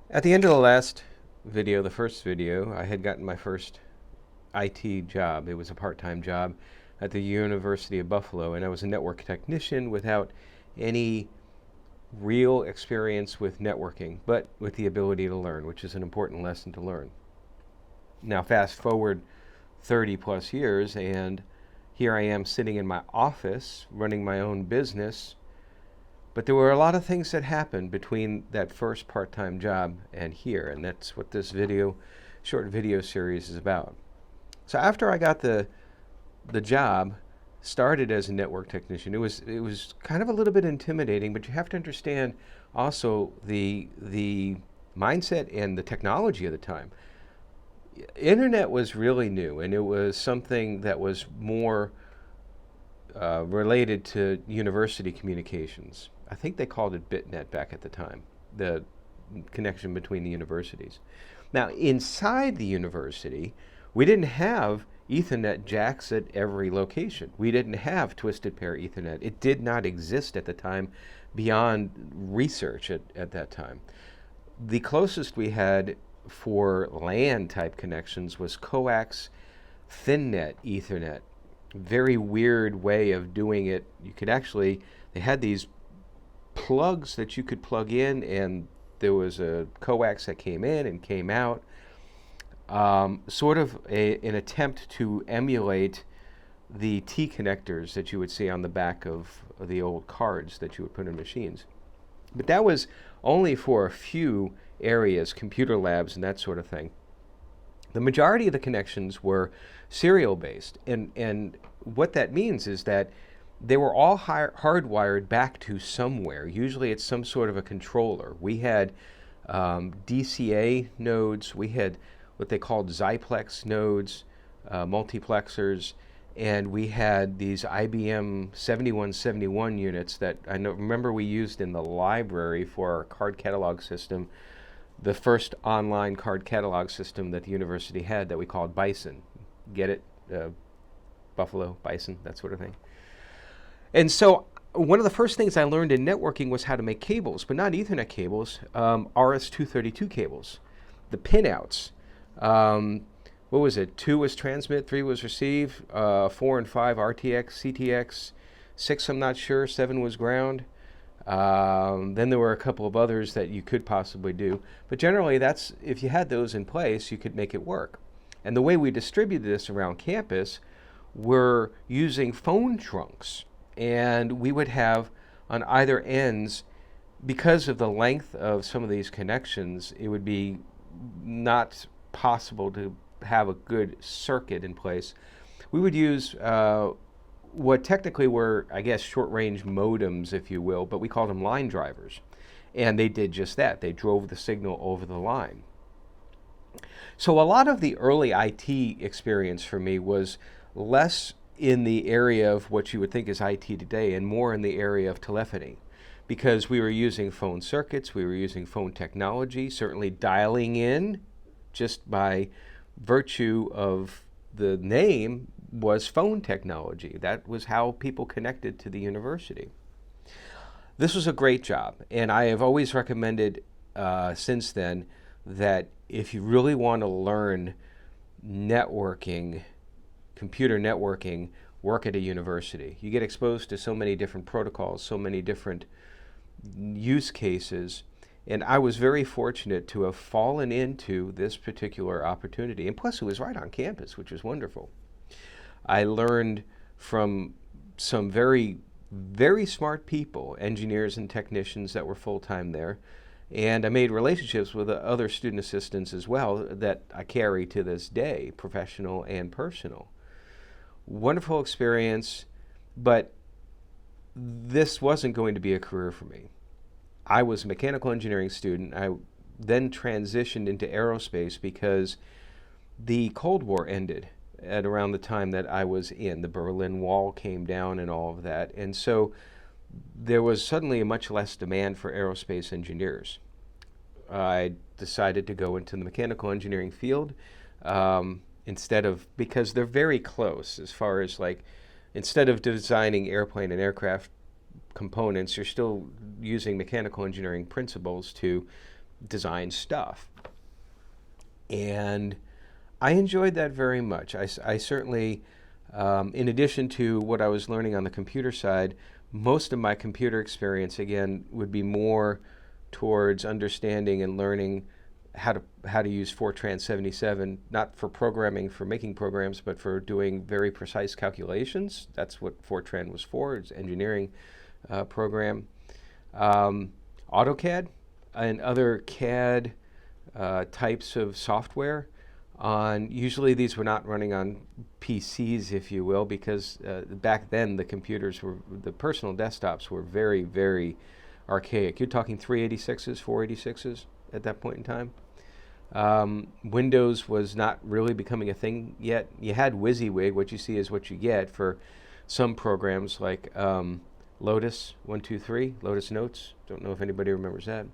At the end of the last video, the first video, I had gotten my first IT job. It was a part-time job at the University of Buffalo, and I was a network technician without any real experience with networking, but with the ability to learn, which is an important lesson to learn. Now, fast forward 30 plus years, and here I am sitting in my office running my own business. But there were a lot of things that happened between that first part-time job and here, and that's what this short video series is about. So after I got the job, started as a network technician, it was kind of a little bit intimidating, but you have to understand also the mindset and the technology of the time. Internet was really new, and it was something that was more related to university communications. I think they called it BitNet back at the time, the connection between the universities. Now, inside the university, we didn't have Ethernet jacks at every location. We didn't have twisted pair Ethernet. It did not exist at the time beyond research at that time. The closest we had for LAN type connections was coax thinnet Ethernet. Very weird way of doing it. You could actually, they had these plugs that you could plug in, and there was a coax that came in and came out. Sort of an attempt to emulate the T connectors that you would see on the back of the old cards that you would put in machines. But that was only for a few areas, computer labs and that sort of thing. The majority of the connections were serial based, and what that means is that they were all hardwired back to somewhere. Usually it's some sort of a controller. We had DCA nodes, we had what they called Xiplex nodes, multiplexers, and we had these IBM 7171 units that remember we used in the library for our card catalog system, the first online card catalog system that the university had that we called Bison. Get it? Buffalo, Bison, that sort of thing. And so one of the first things I learned in networking was how to make cables, but not Ethernet cables, RS-232 cables, the pinouts. What was it? 2 was transmit, 3 was receive, 4 and 5 RTX, CTX, 6 I'm not sure, 7 was ground. Then there were a couple of others that you could possibly do. But generally, that's if you had those in place, you could make it work. And the way we distributed this around campus, we're using phone trunks. And we would have on either ends, because of the length of some of these connections, it would be not possible to have a good circuit in place. We would use what technically were, I guess, short-range modems, if you will, but we called them line drivers. And they did just that. They drove the signal over the line. So a lot of the early IT experience for me was less in the area of what you would think is IT today and more in the area of telephony, because we were using phone circuits, we were using phone technology, certainly dialing in just by virtue of the name was phone technology. That was how people connected to the university. This was a great job, and I have always recommended since then that if you really want to learn networking, computer networking, work at a university. You get exposed to so many different protocols, so many different use cases, and I was very fortunate to have fallen into this particular opportunity. And plus, it was right on campus, which was wonderful. I learned from some very, very smart people, engineers and technicians that were full-time there, and I made relationships with other student assistants as well that I carry to this day, professional and personal. Wonderful experience, but this wasn't going to be a career for me. I was a mechanical engineering student. I then transitioned into aerospace because the Cold War ended at around the time that I was in. The Berlin Wall came down and all of that. And so there was suddenly a much less demand for aerospace engineers. I decided to go into the mechanical engineering field. Instead of, because they're very close as far as like, instead of designing airplane and aircraft components, you're still using mechanical engineering principles to design stuff. And I enjoyed that very much. I certainly, in addition to what I was learning on the computer side, most of my computer experience, again, would be more towards understanding and learning how to use Fortran 77, not for programming, for making programs, but for doing very precise calculations. That's what Fortran was for. It's an engineering program. AutoCAD and other CAD types of software. Usually these were not running on PCs, if you will, because back then the personal desktops were very, very archaic. You're talking 386s, 486s at that point in time. Windows was not really becoming a thing yet. You had WYSIWYG, what you see is what you get for some programs like Lotus 123, Lotus Notes. Don't know if anybody remembers that.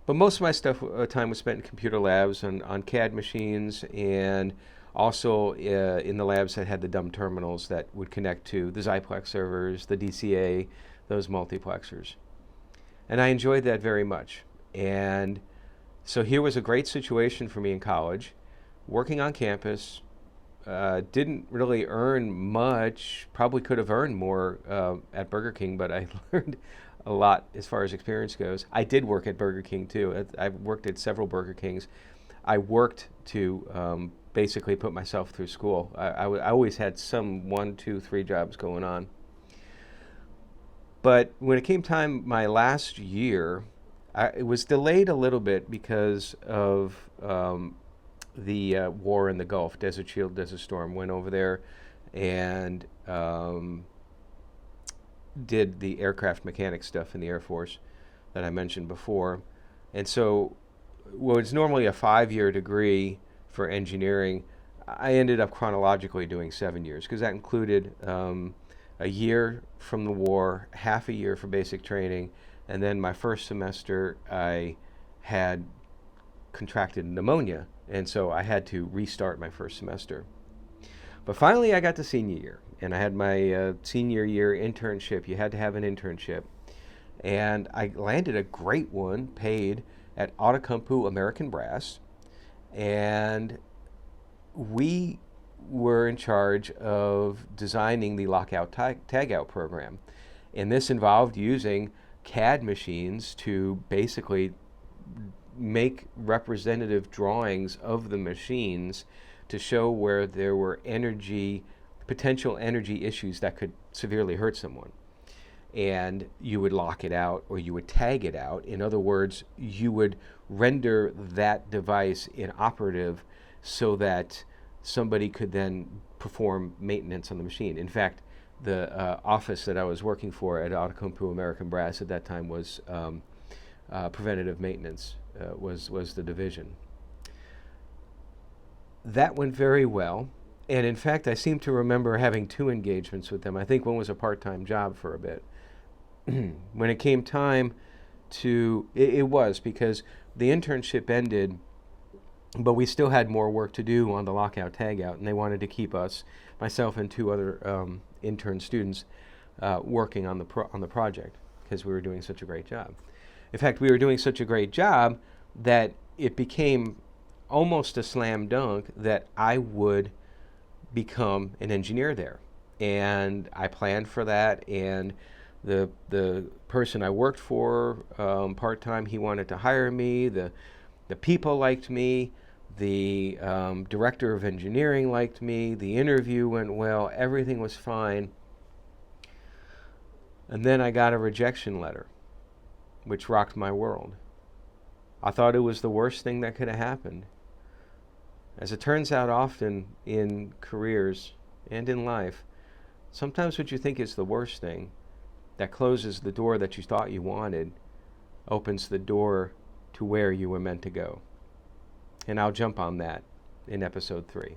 But most of my time was spent in computer labs on CAD machines, and also in the labs that had the dumb terminals that would connect to the Xyplex servers, the DCA, those multiplexers. And I enjoyed that very much. And so here was a great situation for me in college, working on campus. Didn't really earn much, probably could have earned more at Burger King, but I learned a lot as far as experience goes. I did work at Burger King too. I've worked at several Burger Kings. I worked to basically put myself through school. I always had some 1, 2, 3 jobs going on. But when it came time, my last year, it was delayed a little bit because of the war in the Gulf. Desert Shield, Desert Storm went over there and did the aircraft mechanic stuff in the Air Force that I mentioned before. And so what was normally a 5-year degree for engineering, I ended up chronologically doing 7 years, because that included a year from the war, half a year for basic training, and then my first semester I had contracted pneumonia, and so I had to restart my first semester. But finally I got to senior year, and I had my senior year internship. You had to have an internship. And I landed a great one, paid, at Outokumpu American Brass. And we were in charge of designing the lockout tagout program. And this involved using CAD machines to basically make representative drawings of the machines to show where there were potential energy issues that could severely hurt someone. And you would lock it out, or you would tag it out. In other words, you would render that device inoperative so that somebody could then perform maintenance on the machine. In fact, the office that I was working for at Outokumpu American Brass at that time was preventative maintenance, was the division. That went very well. And in fact, I seem to remember having 2 engagements with them. I think one was a part-time job for a bit. When it came time to, it was because the internship ended, but we still had more work to do on the lockout tagout, and they wanted to keep us, myself and 2 other intern students, working on the project, because we were doing such a great job. In fact, we were doing such a great job that it became almost a slam dunk that I would become an engineer there. And I planned for that, and the person I worked for part-time, he wanted to hire me. The people liked me. The director of engineering liked me. The interview went well. Everything was fine. And then I got a rejection letter, which rocked my world. I thought it was the worst thing that could have happened. As it turns out, often in careers and in life, sometimes what you think is the worst thing that closes the door that you thought you wanted opens the door to where you were meant to go. And I'll jump on that in episode 3.